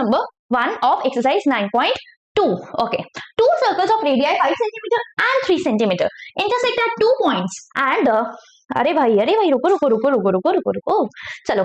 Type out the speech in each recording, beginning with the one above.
number 1 of exercise 9.2. Okay, two circles of radii 5 centimeter and 3 centimeter intersect at 2 points and अरे भाई रुको चलो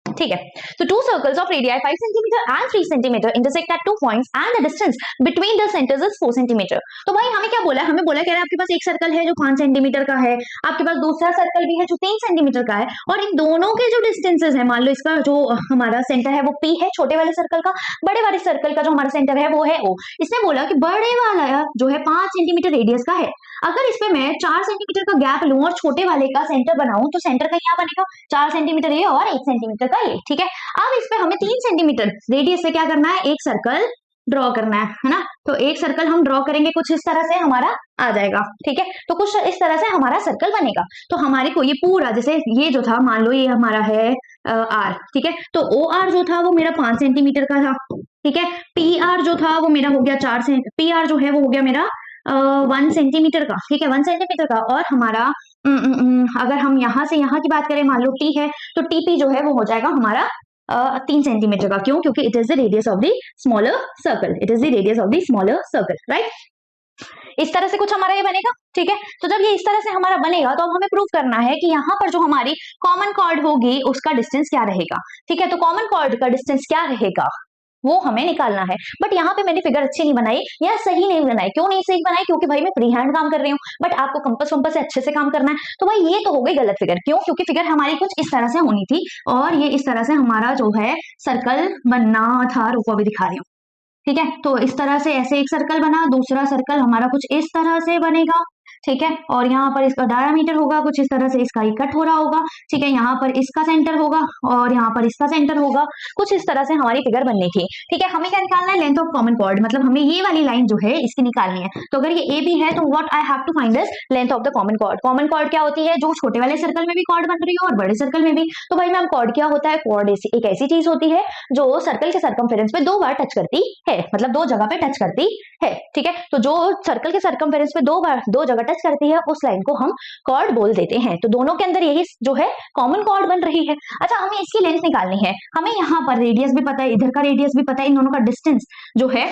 ठीक है। तो to circles of radii 5 centimetre and 3 centimetre intersect at 2 points and the distance between the centres is 4 centimetre. तो भाई हमें क्या बोला है, हमें बोला कह रहा है आपके पास एक सर्कल है जो 5 सेंटीमीटर का है, आपके पास दूसरा सर्कल भी है जो 3 सेंटीमीटर का है, और इन दोनों के जो डिस्टेंसेस है, मान लो इसका जो हमारा सेंटर है वो P है छोटे वाले सर्कल का, बड़े वाले सर्कल का जो हमारा सेंटर है वो है O। इसने बोला कि बड़े वाला जो है 5 सेंटीमीटर रेडियस का है, अगर इस पे मैं 4 सेंटीमीटर का गैप लूं और छोटे वाले का सेंटर बनाऊं तो सेंटर का क्या बनेगा, 4 सेंटीमीटर ये और 1 सेंटीमीटर का ये, ठीक है। अब इस पे हमें 3 सेंटीमीटर रेडियस से क्या करना है, एक सर्कल ड्रॉ करना है ना। तो एक सर्कल हम ड्रॉ करेंगे कुछ इस तरह से हमारा आ जाएगा, ठीक है। तो कुछ इस तरह से हमारा सर्कल बनेगा। तो हमारे को ये पूरा जैसे ये जो था, मान लो ये हमारा है R, ठीक है। तो OR जो था वो मेरा 5 सेंटीमीटर का था, ठीक है। PR जो था वो मेरा हो गया 4 PR जो है वो हो गया मेरा 1 सेंटीमीटर का, ठीक है, 1 सेंटीमीटर का। और हमारा अगर हम यहाँ से यहाँ की बात करें, मान लो T है, तो TP जो है वो हो जाएगा हमारा 3 सेंटीमीटर का। क्यों? क्योंकि it is the radius of the smaller circle, it is the radius of the smaller circle, right. इस तरह से कुछ हमारा ये बनेगा, ठीक है। तो जब ये इस तरह से हमारा बनेगा तो अब हमें प्रूव करना है कि यहाँ पर जो हमारी कॉमन कॉर्ड होगी उसका डिस्टेंस क्या रहेगा, ठीक है। तो कॉमन कॉर्ड का डिस्टेंस क्या रहेगा वो हमें निकालना है। बट यहाँ पे मैंने फिगर अच्छी नहीं बनाई या सही नहीं बनाई। क्यों नहीं सही बनाई? क्योंकि भाई मैं फ्री हैंड काम कर रही हूँ, बट आपको कंपास वंपास से अच्छे से काम करना है। तो भाई ये तो हो गई गलत फिगर। क्यों? क्योंकि फिगर हमारी कुछ इस तरह से होनी थी और ये इस तरह से हमारा जो है सर्कल बनना था। रुको अभी दिखा रही हूँ, ठीक है। तो इस तरह से ऐसे एक सर्कल बना, दूसरा सर्कल हमारा कुछ इस तरह से बनेगा, ठीक है। और यहाँ पर इसका डायमीटर होगा कुछ इस तरह से, इसका ही कट हो रहा होगा, ठीक है। यहाँ पर इसका सेंटर होगा और यहाँ पर इसका सेंटर होगा, कुछ इस तरह से हमारी फिगर बननी थी, ठीक है। हमें क्या निकालना है, लेंथ ऑफ कॉमन कॉर्ड, मतलब हमें ये वाली लाइन जो है इसकी निकालनी है। तो अगर ये ए बी है तो what I have to find is length of the common chord. Common chord क्या होती है, जो छोटे वाले सर्कल में भी कॉर्ड बन रही हो और बड़े सर्कल में भी। तो भाई मैम कॉर्ड क्या होता है, कॉर्ड एक ऐसी चीज होती है जो सर्कल के सर्कमफेरेंस पे 2 बार टच करती है, मतलब 2 जगह पे टच करती है, ठीक है। तो जो सर्कल के सर्कमफेरेंस पे 2 जगह टच करती है उस लाइन को हम कॉर्ड बोल देते हैं। तो दोनों के अंदर यही जो है कॉमन कॉर्ड बन रही है। अच्छा, हमें इसकी लेंथ निकालनी है। हमें यहाँ पर रेडियस भी पता है, इधर का रेडियस भी पता है, इन दोनों का डिस्टेंस जो है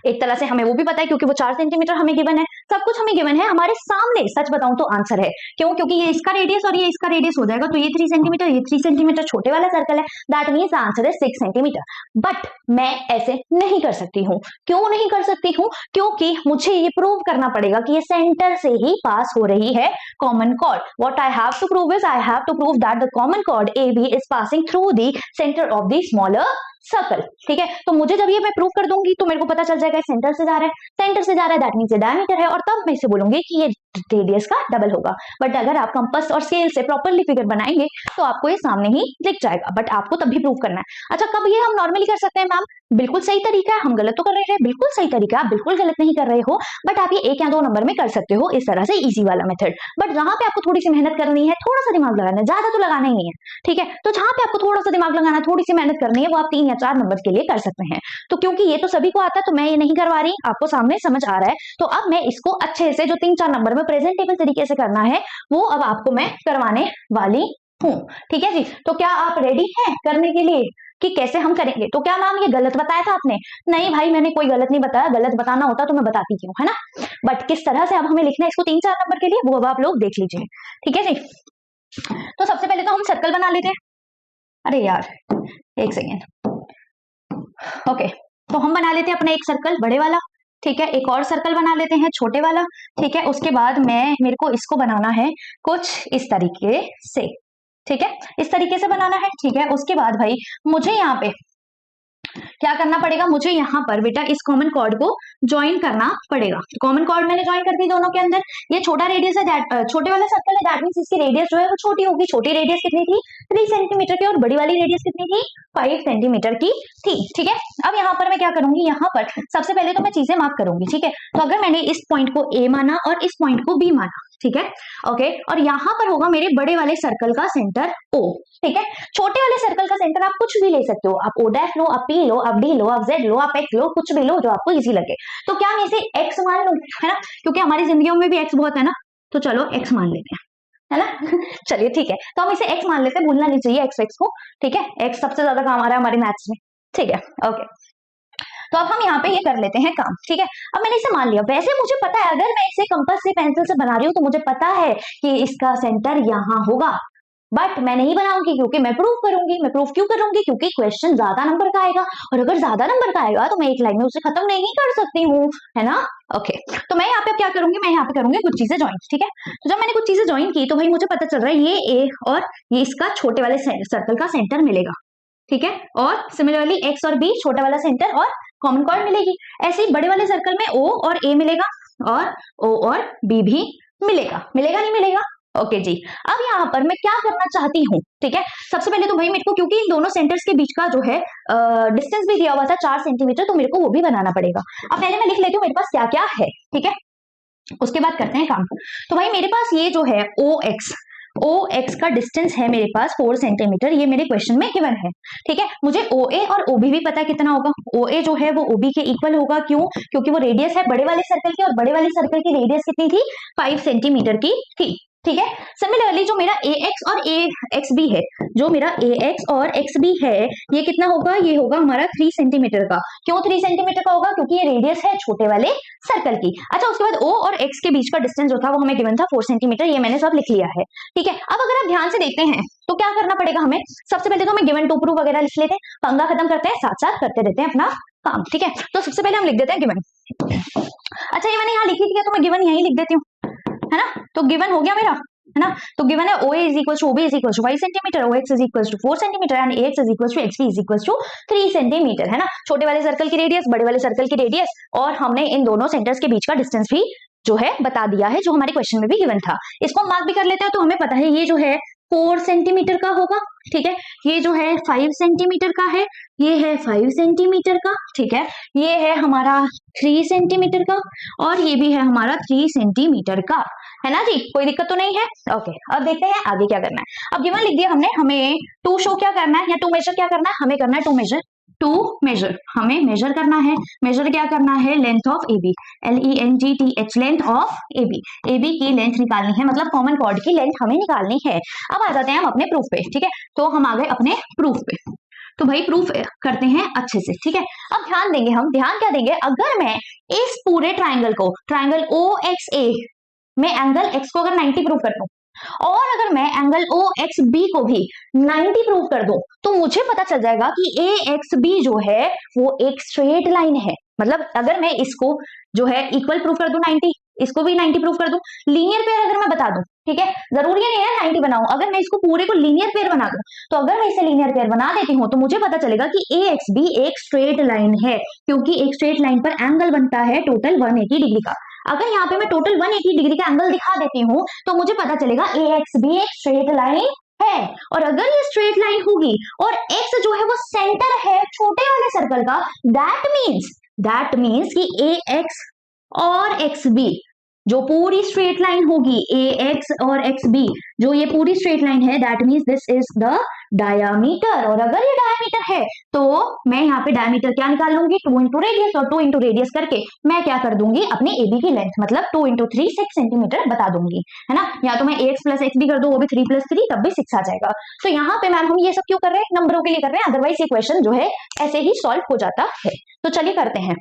एक तरह से हमें वो भी पता है क्योंकि वो 4 सेंटीमीटर हमें गिवन है, सब कुछ हमें गिवन है हमारे सामने। सच बताऊं तो आंसर है। क्यों? क्योंकि ये इसका रेडियस और ये इसका रेडियस हो जाएगा, तो ये 3 सेंटीमीटर, ये 3 सेंटीमीटर छोटे वाला सर्कल है, दैट मींस आंसर है 6 सेंटीमीटर। बट मैं ऐसे नहीं कर सकती हूँ। क्यों नहीं कर सकती हूँ? क्योंकि मुझे ये प्रूव करना पड़ेगा कि ये सेंटर से ही पास हो रही है common chord. What I have to prove is I have to prove that the common chord AB is passing through the centre of the smaller circle, ठीक है। तो मुझे जब ये मैं प्रूव कर दूंगी तो मेरे को पता चल जाएगा सेंटर से जा रहा है, सेंटर से जा रहा है, दैट मींस ये डायमीटर है, और तब मैं इसे बोलूंगी कि ये रेडियस का डबल होगा। बट अगर आप कंपास और स्केल से प्रॉपर्ली फिगर बनाएंगे तो आपको ये सामने ही दिख जाएगा, बट आपको तब भी प्रूव करना है। अच्छा, कब ये हम नॉर्मली कर सकते हैं मैम? बिल्कुल सही तरीका है, हम गलत तो कर रहे हैं, बिल्कुल सही तरीका, आप बिल्कुल गलत नहीं कर रहे हो, बट आप ये 1 या 2 नंबर में कर सकते हो इस तरह से, इजी वाला मेथड। बट जहां पे आपको थोड़ी सी मेहनत करनी है, थोड़ा सा दिमाग लगाना है, ज्यादा तो लगाना ही नहीं है, ठीक है। तो जहां पे आपको थोड़ा सा दिमाग लगाना है, थोड़ी सी मेहनत करनी है, वो आप 3 या 4 नंबर के लिए कर सकते हैं। तो क्योंकि ये तो सभी को आता है तो मैं ये नहीं करवा रही, आपको सामने समझ आ रहा है। तो अब मैं इसको अच्छे से जो 3-4 नंबर में प्रेजेंटेबल तरीके से करना है वो अब आपको मैं करवाने वाली हूँ, ठीक है जी। तो क्या आप रेडी हैं करने के लिए कि कैसे हम करेंगे? तो क्या मैम ये गलत बताया था आपने? नहीं भाई, मैंने कोई गलत नहीं बताया, गलत बताना होता तो मैं बताती क्यों, है ना। बट किस तरह से अब हमें लिखना है इसको 3-4 नंबर के लिए, वो अब आप लोग देख लीजिए, ठीक है जी। तो सबसे पहले तो हम सर्कल बना लेते हैं। अरे यार एक सेकेंड, ओके। तो हम बना लेते हैं अपना एक सर्कल बड़े वाला, ठीक है। एक और सर्कल बना लेते हैं छोटे वाला, ठीक है। उसके बाद मेरे को इसको बनाना है कुछ इस तरीके से, ठीक है, इस तरीके से बनाना है, ठीक है। उसके बाद भाई मुझे यहाँ पे क्या करना पड़ेगा, मुझे यहाँ पर बेटा इस कॉमन कॉर्ड को ज्वाइन करना पड़ेगा। कॉमन कॉर्ड मैंने ज्वाइन कर दी दोनों के अंदर। ये छोटा रेडियस है, छोटे वाला सर्कल है, दैट मींस इसकी रेडियस जो है वो छोटी होगी। छोटी रेडियस कितनी थी? 3 सेंटीमीटर की, और बड़ी वाली रेडियस कितनी थी? 5 सेंटीमीटर की थी, ठीक है। अब यहाँ पर मैं क्या करूंगी, यहाँ पर सबसे पहले तो मैं चीजें मार्क करूंगी, ठीक है। तो अगर मैंने इस पॉइंट को A माना और इस पॉइंट को B माना, ठीक है, ओके। और यहाँ पर होगा मेरे बड़े वाले सर्कल का सेंटर O, ठीक है। छोटे वाले सर्कल का सेंटर आप कुछ भी ले सकते हो, आप O' लो, आप P लो, आप D लो, आप Z लो, आप X लो, कुछ भी लो जो आपको इजी लगे। तो क्या मैं इसे X मान लूं, है ना, क्योंकि हमारी जिंदगियों में भी X बहुत है ना, तो चलो X मान लेते हैं, है ना। चलिए ठीक है, तो हम इसे x मान लेते हैं, भूलना नहीं चाहिए x को, ठीक है, x सबसे ज्यादा काम आ रहा है हमारे मैथ्स में, ठीक है, ओके। तो अब हम यहाँ पे ये कर लेते हैं काम, ठीक है। अब मैंने इसे मान लिया, वैसे मुझे पता है अगर मैं इसे कंपास से पेंसिल से बना रही हूँ तो मुझे पता है कि इसका सेंटर यहाँ होगा, बट मैं नहीं बनाऊंगी क्योंकि मैं प्रूफ करूंगी। मैं प्रूफ क्यों करूंगी? क्योंकि क्वेश्चन ज्यादा नंबर का आएगा, और अगर ज्यादा नंबर का आएगा तो मैं एक लाइन में उसे खत्म नहीं कर सकती हूँ, है ना। ओके, तो मैं यहाँ पे क्या करूंगी, मैं यहाँ पे करूंगी कुछ चीजें ज्वाइन, ठीक है। तो जब मैंने कुछ चीजें ज्वाइन की तो भाई मुझे पता चल रहा है ये ए और ये इसका छोटे वाले सर्कल का सेंटर मिलेगा, ठीक है। और सिमिलरली एक्स और बी छोटा वाला सेंटर और कॉमन कॉर्ड मिलेगी। ऐसे ही बड़े वाले सर्कल में ओ और ए मिलेगा और ओ और बी भी मिलेगा, मिलेगा नहीं मिलेगा। ओके जी, अब यहाँ पर मैं क्या करना चाहती हूँ, ठीक है। सबसे पहले तो भाई मेरे को, क्योंकि इन दोनों सेंटर्स के बीच का जो है डिस्टेंस भी दिया हुआ था 4 सेंटीमीटर, तो मेरे को वो भी बनाना पड़ेगा। अब पहले मैं लिख लेती हूँ मेरे पास क्या क्या है, ठीक है, उसके बाद करते हैं काम। तो भाई मेरे पास ये जो है ओ एक्स का डिस्टेंस है मेरे पास 4 सेंटीमीटर, ये मेरे क्वेश्चन में गिवन है, ठीक है। मुझे ओ ए और ओ बी भी पता है कितना होगा। ओ ए जो है वो ओ बी के इक्वल होगा, क्यों? क्योंकि वो रेडियस है बड़े वाले सर्कल की, और बड़े वाले सर्कल की रेडियस कितनी थी? 5 सेंटीमीटर की थी, ठीक है। सिमिलरली जो मेरा ए एक्स और ए एक्स बी है, जो मेरा ए एक्स और एक्स बी है, ये कितना होगा? ये होगा हमारा 3 सेंटीमीटर का। क्यों 3 सेंटीमीटर का होगा? क्योंकि ये रेडियस है छोटे वाले सर्कल की। अच्छा, उसके बाद ओ और एक्स के बीच का डिस्टेंस जो था वो हमें गिवन था 4 सेंटीमीटर, ये मैंने सब लिख लिया है, ठीक है। अब अगर आप ध्यान से देखते हैं तो क्या करना पड़ेगा हमें? सबसे पहले तो हमें गिवन टू प्रूफ वगैरह लिख लेते हैं, पंगा खत्म करते हैं, साथ साथ करते रहते हैं अपना काम, ठीक है। तो सबसे पहले हम लिख देते हैं गिवन। अच्छा, ये मैंने यहाँ लिखी थी तो मैं गिवन यही लिख देती हूँ, है ना। तो गिवन हो गया मेरा, है ना। तो गिवन है O A is equal to O B is equal to 5 centimetre, O X is equal to 4 centimetre and A X is equal to X B is equal to 3 centimetre, है ना। छोटे वाले सर्कल की radius, बड़े वाले circle की radius, और हमने इन दोनों सेंटर्स के बीच का डिस्टेंस भी जो है बता दिया है, जो हमारे क्वेश्चन में भी गिवन था। इसको हम मार्क भी कर लेते हैं, तो हमें पता है ये जो है 4 सेंटीमीटर का होगा, ठीक है। ये जो है 5 सेंटीमीटर का है, ये है 5 सेंटीमीटर का, ठीक है। ये है हमारा 3 सेंटीमीटर का, और ये भी है हमारा 3 सेंटीमीटर का, है ना जी। कोई दिक्कत तो नहीं है। ओके, अब देखते हैं आगे क्या करना है। अब गिवन लिख दिया हमने, हमें टू शो क्या करना है, या टू मेजर क्या करना है? हमें करना है टू मेजर, हमें मेजर करना है। मेजर क्या करना है? Length of A B, LENGTH, length of A B की लेंथ निकालनी है, मतलब कॉमन कॉर्ड की लेंथ हमें निकालनी है। अब आ जाते हैं हम अपने प्रूफ पे, ठीक है। तो हम आ गए अपने प्रूफ पे, तो भाई प्रूफ करते हैं अच्छे से, ठीक है। अब ध्यान देंगे हम, ध्यान क्या देंगे? अगर मैं इस पूरे ट्राइंगल को, ट्राइंगल OXA में एंगल x को अगर 90 प्रूव कर दूं, और अगर मैं एंगल OXB को भी 90 प्रूव कर दूं, तो मुझे पता चल जाएगा कि AXB जो है वो एक स्ट्रेट लाइन है। मतलब अगर मैं इसको जो है इक्वल प्रूफ कर दूं 90, इसको भी 90 प्रूफ कर दूं, लीनियर पेयर अगर मैं बता दूं, ठीक है, जरूरी नहीं है 90 बनाऊं, अगर मैं इसको पूरे को लीनियर पेयर बना दूं, तो अगर मैं इसे लीनियर पेयर बना देती हूं तो मुझे पता चलेगा कि AXB एक स्ट्रेट लाइन है, क्योंकि एक स्ट्रेट लाइन पर एंगल बनता है टोटल 180 डिग्री का। अगर यहाँ पे मैं टोटल 180 डिग्री का एंगल दिखा देती हूँ तो मुझे पता चलेगा AXB एक स्ट्रेट लाइन है। और अगर ये स्ट्रेट लाइन होगी और x जो है वो सेंटर है छोटे वाले सर्कल का, दैट मीन्स कि AX और XB जो पूरी स्ट्रेट लाइन होगी, AX और XB जो ये पूरी स्ट्रेट लाइन है, that means this is the diameter. और अगर ये डायामीटर है तो मैं यहाँ पे डायामीटर क्या निकाल लूंगी? 2 इंटू रेडियस, और 2 इंटू रेडियस करके मैं क्या कर दूंगी? अपने AB की लेंथ, मतलब 2 इंटू 3 6 सेंटीमीटर बता दूंगी, है ना। या तो मैं AX प्लस XB कर दूं, वो भी 3 प्लस 3 तब भी 6 आ जाएगा। तो यहाँ पे मैम हम ये सब क्यों कर रहे हैं? नंबरों के लिए कर रहे हैं, अदरवाइज ये क्वेश्चन जो है ऐसे ही सॉल्व हो जाता है। तो चलिए करते हैं।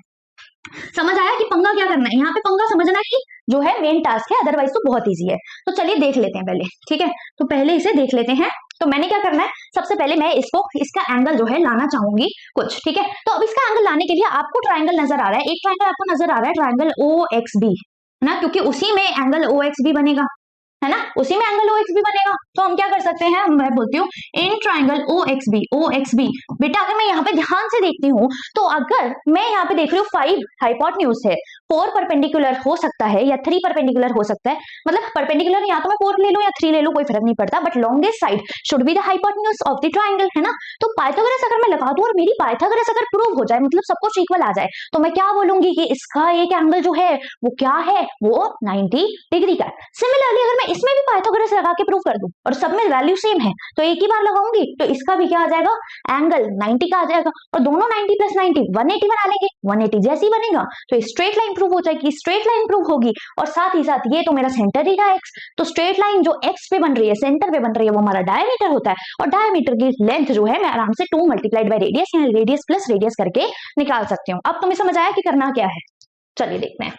समझ आया कि पंगा क्या करना है? यहाँ पे पंगा समझना ही जो है मेन टास्क है, अदरवाइज तो बहुत इजी है। तो चलिए देख लेते हैं पहले, ठीक है। तो पहले इसे देख लेते हैं। तो मैंने क्या करना है, सबसे पहले मैं इसका एंगल जो है लाना चाहूंगी कुछ, ठीक है। तो अब इसका एंगल लाने के लिए आपको ट्राइंगल नजर आ रहा है, एक ट्राइंगल आपको नजर आ रहा है, ट्राइंगल OXB, है ना, क्योंकि उसी में एंगल OXB बनेगा, है ना, उसी में एंगल OXB बनेगा। तो हम क्या कर सकते हैं, मैं बोलती हूँ इन ट्राइंगल OXB। बेटा अगर मैं यहाँ पे ध्यान से देखती हूँ तो अगर मैं यहाँ पे देख रही हूँ 5 हाइपोटेन्यूज है, 4 परपेंडिकुलर हो सकता है या 3 परपेंडिकुलर हो सकता है, मतलब परपेंडिकुलर या तो मैं 4 ले लूं या 3 ले लूं, कोई फर्क नहीं पड़ता, but longest side should be the hypotenuse of the triangle, है ना। तो पाइथागोरस अगर मैं लगा दूं और मेरी पाइथागोरस अगर प्रूव हो जाए, मतलब सब कुछ इक्वल आ जाए, तो मैं क्या बोलूंगी कि इसका एक एंगल जो है वो क्या है, वो 90 डिग्री का। सिमिलरली अगर मैं मैं इसमें भी पाइथागोरस लगा के प्रूव कर दूं और सब में वैल्यू सेम है तो एक ही बार लगाऊंगी तो इसका भी क्या आ जाएगा, एंगल 90 का आ जाएगा और दोनों 90 प्लस 90 180 बना लेंगे, 180 जैसी बनेगा तो स्ट्रेट लाइन प्रूव हो जाएगी, स्ट्रेट लाइन प्रूव होगी और साथ ही साथ ये तो मेरा सेंटर ही था एक्स, तो स्ट्रेट लाइन जो एक्स पे बन रही है, सेंटर पे बन रही है, वो हमारा डायमीटर होता है और डायमीटर की लेंथ जो है मैं आराम से 2 मल्टीप्लाइड बाय रेडियस या रेडियस प्लस रेडियस करके निकाल सकती हूँ। अब तुम्हें समझ आया कि करना क्या है, चलिए देखते हैं।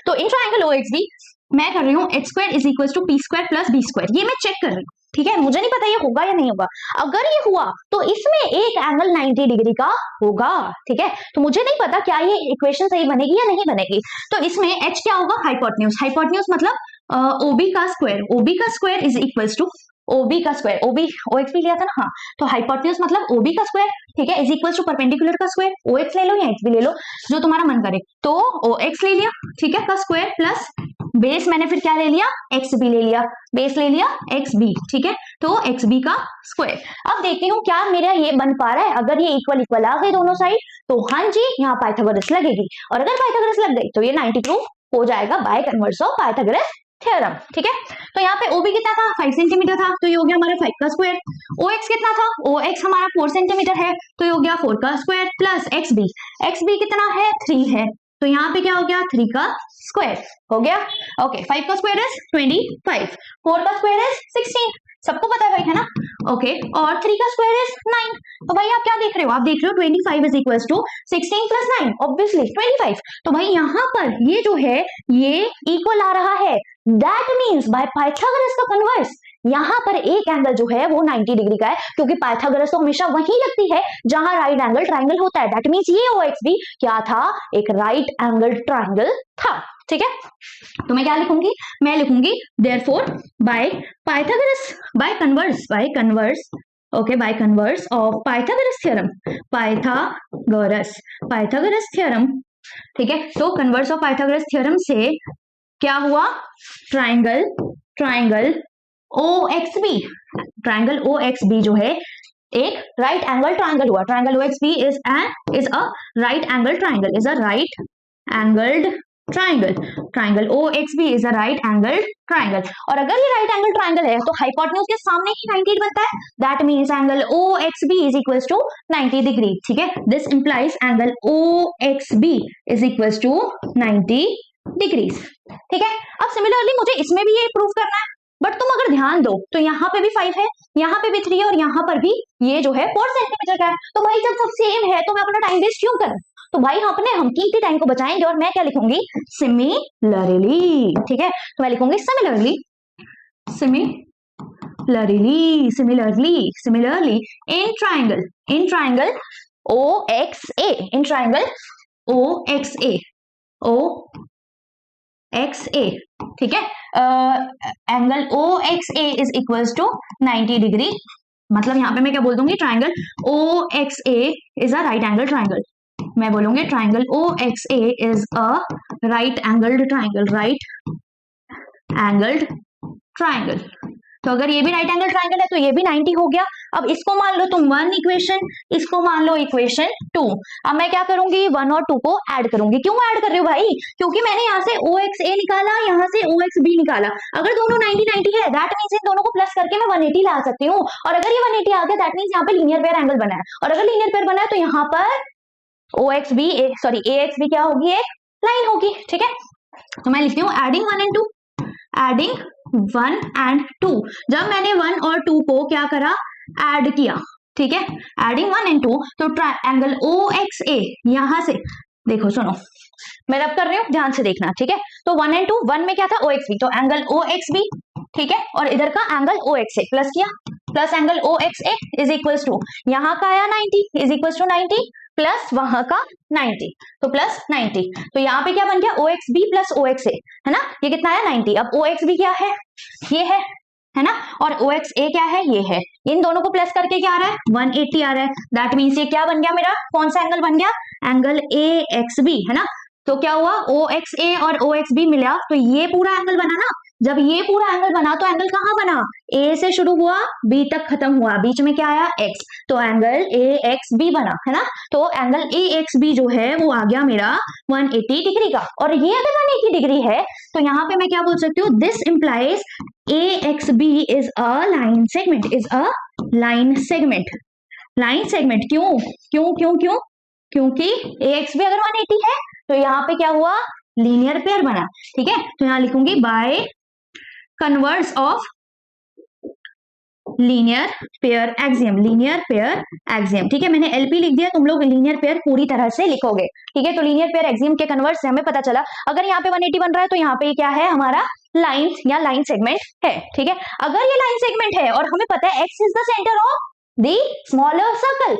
तो इन ट्राइंगल OXB मैं कर रही हूँ h square is equal to p square plus b square, ये मैं चेक कर रही हूँ, ठीक है, मुझे नहीं पता ये होगा या नहीं होगा। अगर ये हुआ तो इसमें एक एंगल 90 डिग्री का होगा, ठीक है, तो मुझे नहीं पता क्या ये इक्वेशन सही बनेगी या नहीं बनेगी। तो इसमें h क्या होगा, हाइपोटेन्यूज, हाइपोटेन्यूज मतलब OB का स्क्वायर, OB का square is equal to OB का स्क्वायर, OB OXB लिया था ना, हाँ, तो हाइपोटेन्यूज मतलब OB का स्क्वायर, ठीक है, इज इक्वल टू परपेंडिकुलर का स्क्वायर, OX ले लो या XB ले लो जो तुम्हारा मन करे, तो OX ले लिया, ठीक है, का स्क्वायर प्लस बेस मैंने फिर क्या ले लिया, XB ले लिया, बेस ले लिया XB, ठीक है, तो XB का स्क्वायर। अब देखती हूँ क्या मेरा ये बन पा रहा है, अगर ये इक्वल इक्वल आ गए दोनों साइड तो हाँ जी यहाँ पाइथागोरस लगेगी और अगर पाइथागोरस लग गई तो ये 90 प्रूफ हो जाएगा by converse of Pythagoras theorem, ठीक है। तो यहाँ पे OB कितना था, 5 सेंटीमीटर था तो ये हो गया हमारा 5 का स्क्वायर, OX कितना था, OX हमारा 4 सेंटीमीटर है तो ये हो गया 4 का स्क्वायर प्लस XB, XB कितना है 3 है तो यहाँ पे क्या हो गया 3 का स्क्वायर हो गया, ओके, 5 का स्क्वायर इज 25, 4 का स्क्वायर इज 16, सबको पता है भाई, है ना, ओके, और 3 का स्क्वायर इज 9, तो भाई आप क्या देख रहे हो, आप देख रहे हो 25 is equal to 16 plus 9 obviously 25, तो भाई यहाँ पर ये जो है ये इक्वल आ रहा है, दैट मीन्स बाय पाइथागोरस का कन्वर्स यहाँ पर एक एंगल जो है वो 90 डिग्री का है क्योंकि पाइथागोरस तो हमेशा वहीं लगती है जहां राइट एंगल ट्राइंगल होता है, दैट मीन्स ये OXB क्या था, एक राइट एंगल ट्राइंगल था, ठीक है। तो मैं क्या लिखूंगी, मैं लिखूंगी therefore by Pythagoras, by converse okay, by converse of Pythagoras theorem, Pythagoras theorem, ठीक है, तो कन्वर्स ऑफ पाइथागोरस थ्योरम से क्या हुआ, ट्राइंगल OXB, ट्राइंगल OXB जो है एक राइट एंगल ट्राइंगल हुआ, triangle OXB is a right angle triangle, is a right angled triangle, triangle OXB is a right angle triangle और अगर ये राइट एंगल ट्राइंगल है तो हाइपोटेन्यूज के सामने ही 90 बनता है, that means angle OXB is equals to 90 degree, ठीक है, this implies angle OXB is equals to 90 degrees, ठीक है। अब सिमिलरली मुझे इसमें भी ये प्रूव करना है, बट तुम अगर ध्यान दो तो यहाँ पे भी 5 है, यहाँ पे भी 3 है और यहाँ पर भी ये जो है 4 सेंटीमीटर का है, तो भाई जब सब सेम है तो मैं अपना टाइम वेस्ट क्यों करूं, तो भाई हम कीमती टाइम को बचाएंगे और मैं क्या लिखूंगी, सिमिलरली, ठीक है, तो मैं लिखूंगी similarly in triangle OXA, in triangle OXA, ठीक है, angle OXA is equals to 90 degree, मतलब यहाँ पे मैं क्या बोल दूंगी, triangle OXA is a right angle triangle, मैं बोलूंगी triangle OXA is a right angled triangle, तो अगर ये भी राइट एंगल ट्राइंगल है तो ये भी 90 हो गया। अब इसको मान लो तुम 1 इक्वेशन, इसको मान लो इक्वेशन 2, अब मैं क्या करूंगी 1 और 2 को ऐड करूंगी, क्यों ऐड कर रही हूँ भाई, क्योंकि मैंने यहाँ से OXA निकाला, यहाँ से OXB निकाला, अगर दोनों 90 है दैट मींस इन दोनों को प्लस करके मैं 180 ला सकती हूँ और अगर ये 180 आ गया दैट मींस यहाँ पे लीनियर पेयर एंगल बना है और अगर लीनियर पेयर बना है तो यहाँ पर AXB क्या होगी, एक लाइन होगी, ठीक है। तो मैं लिखती हूँ एडिंग 1 and 2, एडिंग 1 and 2, जब मैंने 1 और 2 को क्या करा, ऐड किया, ठीक है, एडिंग 1 and 2, तो एंगल OXA यहां से देखो, सुनो मैं रब कर रही हूँ, ध्यान से देखना, ठीक है, तो 1 and 2, 1 में क्या था OXB, तो एंगल OXB, ठीक है, और इधर का एंगल OXA प्लस किया, plus angle OXA is equals to यहाँ का आया 90 इज इक्वल्स टू 90 प्लस वहां का 90, तो प्लस 90, तो यहाँ पे क्या बन गया OXB प्लस OXA, है ना, ये कितना है 90, अब OXB क्या है, ये है ना, और OXA क्या है, ये है, इन दोनों को प्लस करके क्या आ रहा है 180 आ रहा है, दैट मीन्स ये क्या बन गया मेरा, कौन सा एंगल बन गया, एंगल AXB, है ना, तो क्या हुआ OXA और OXB मिला तो ये पूरा एंगल बना ना, जब ये पूरा एंगल बना तो एंगल कहाँ बना, ए से शुरू हुआ बी तक खत्म हुआ, बीच में क्या आया एक्स, तो एंगल ए एक्स बी बना, है ना। तो एंगल ए एक्स बी जो है वो आ गया मेरा 180 डिग्री का। और ये अगर 180 डिग्री है तो यहाँ पे मैं क्या बोल सकती हूँ, this implies A X B is a line segment, is a line segment. Line segment क्यों क्यों क्यों क्यों, क्योंकि ए एक्स बी अगर 180 है तो यहाँ पे क्या हुआ, लीनियर पेयर बना, ठीक है। तो यहाँ लिखूंगी by converse of linear pair axiom, linear pair axiom, ठीक है। मैंने एलपी लिख दिया, तुम लोग लीनियर पेयर पूरी तरह से लिखोगे, ठीक है। तो लीनियर पेयर एक्सियम के कन्वर्स से हमें पता चला अगर यहाँ पे 180 बन रहा है तो यहाँ पे क्या है हमारा लाइन या लाइन सेगमेंट है, ठीक है। अगर ये लाइन सेगमेंट है और हमें पता है x is the centre of the smaller circle,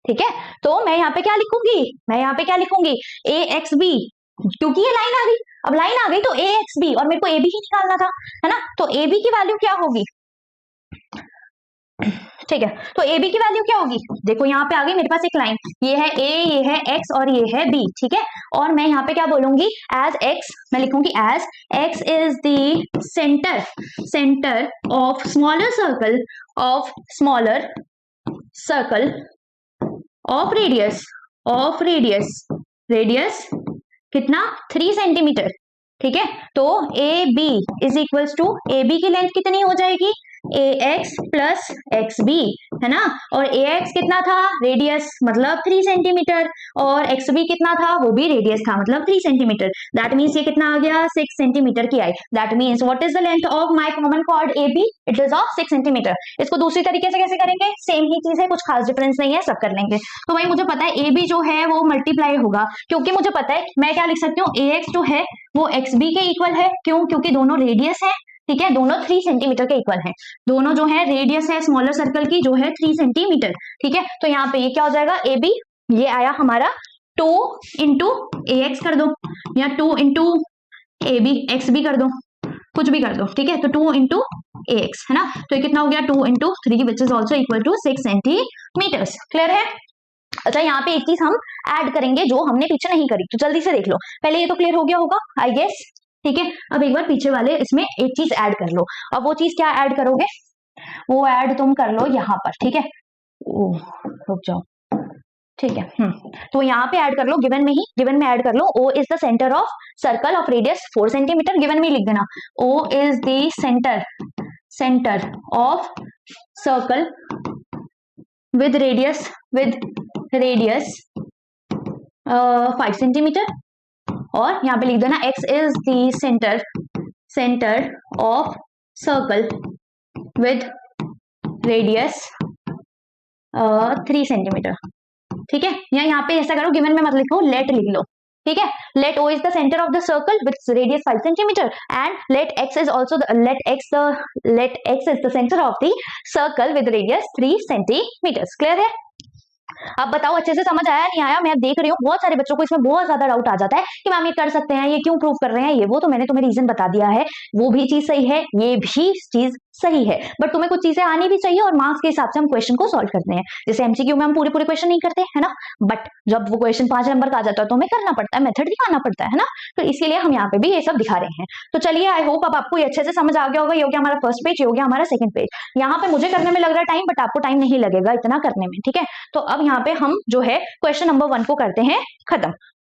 ठीक है, तो मैं यहाँ पे क्या लिखूंगी, मैं यहाँ पे क्या लिखूंगी, ए एक्स बी, क्योंकि ये लाइन आ गई, अब लाइन आ गई तो ए एक्स बी, और मेरे को ए बी ही निकालना था, है ना। तो ए बी की वैल्यू क्या होगी, ठीक है। तो ए बी की वैल्यू क्या होगी, देखो यहाँ पे आ गई मेरे पास एक लाइन, ये है ए, ये है एक्स और ये है बी, ठीक है। और मैं यहाँ पे क्या बोलूंगी, एज एक्स मैं लिखूंगी as X is the centre, centre of smaller circle, of smaller circle of radius, of radius, radius कितना 3 सेंटीमीटर, ठीक है। तो A B is equals to, A B की लेंथ कितनी हो जाएगी, A X plus X B, है ना। और ए एक्स कितना था, रेडियस मतलब 3 सेंटीमीटर, और एक्स बी कितना था, वो भी रेडियस था मतलब 3 सेंटीमीटर। दैट मीन्स ये कितना आ गया, 6 सेंटीमीटर की आई। That means what is the length of my common chord A B, it is of 6 centimetre. इसको दूसरी तरीके से कैसे करेंगे, सेम ही चीज है, कुछ खास डिफरेंस नहीं है, सब कर लेंगे। तो भाई मुझे पता है ए बी जो है वो मल्टीप्लाई होगा, क्योंकि मुझे पता है मैं क्या लिख सकती हूँ, ए एक्स जो है वो एक्स बी के इक्वल है, क्यों, क्योंकि दोनों रेडियस है, ठीक है, दोनों 3 सेंटीमीटर के इक्वल है, दोनों जो है रेडियस है स्मॉलर सर्कल की जो है 3 सेंटीमीटर, ठीक है। तो यहाँ पे ये क्या हो जाएगा, ए बी, ये आया हमारा 2 इंटू ए एक्स कर दो, या 2 into A B X B कर दो, कुछ भी कर दो, ठीक है। तो 2 इंटू ए एक्स, है ना। तो ये कितना हो गया, 2 into 3 which is also equal to 6 centimetres. Clear है। अच्छा यहाँ पे एक चीज हम ऐड करेंगे जो हमने पीछे नहीं करी, तो जल्दी से देख लो। पहले ये तो क्लियर हो गया होगा आई गेस, ठीक है। अब एक बार पीछे वाले इसमें एक चीज ऐड कर लो। अब वो चीज क्या ऐड करोगे, वो ऐड तुम कर लो यहाँ पर, ठीक है। रुक जाओ, ठीक है। तो यहाँ पे ऐड कर लो, गिवन में ही, गिवन में ऐड कर लो, O is the centre of circle of radius 4 centimetre, given में लिख देना O is the centre, centre of circle with radius 5 centimetre, और यहाँ पे लिख देना x is the center of circle with radius 3 centimetre, ठीक है। या यहाँ पे ऐसा करो, गिवन में मत लिखो, लेट लिख लो, ठीक है। Let O is the center of the circle with radius 5 centimeter and let x is also let x is the center of the circle with radius 3 centimeters. Clear है। अब बताओ अच्छे से समझ आया नहीं आया। मैं देख रही हूँ बहुत सारे बच्चों को इसमें बहुत ज्यादा डाउट आ जाता है कि मैम ये कर सकते हैं, ये क्यों प्रूव कर रहे हैं, ये वो। तो मैंने तुम्हें रीजन बता दिया है, वो भी चीज सही है, ये भी चीज सही है, बट तुम्हें कुछ चीजें आनी भी चाहिए, और मार्क्स के हिसाब से हम क्वेश्चन को सॉल्व करते हैं। जैसे एमसीक्यू में हम पूरे पूरे क्वेश्चन नहीं करते, है ना, बट जब वो क्वेश्चन 5 नंबर का आ जाता है तो हमें करना पड़ता है, मेथड दिखाना पड़ता है ना। तो इसीलिए हम यहाँ पे भी ये सब दिखा रहे हैं। तो चलिए, आई होप अब आपको ये अच्छे से समझ आ गया होगा। ये हो गया हमारा फर्स्ट पेज, ये हो गया हमारा सेकंड पेज। यहाँ पे मुझे करने में लग रहा है टाइम, बट आपको टाइम नहीं लगेगा इतना करने में, ठीक है। तो अब यहाँ पे हम जो है क्वेश्चन नंबर 1 को करते हैं खत्म।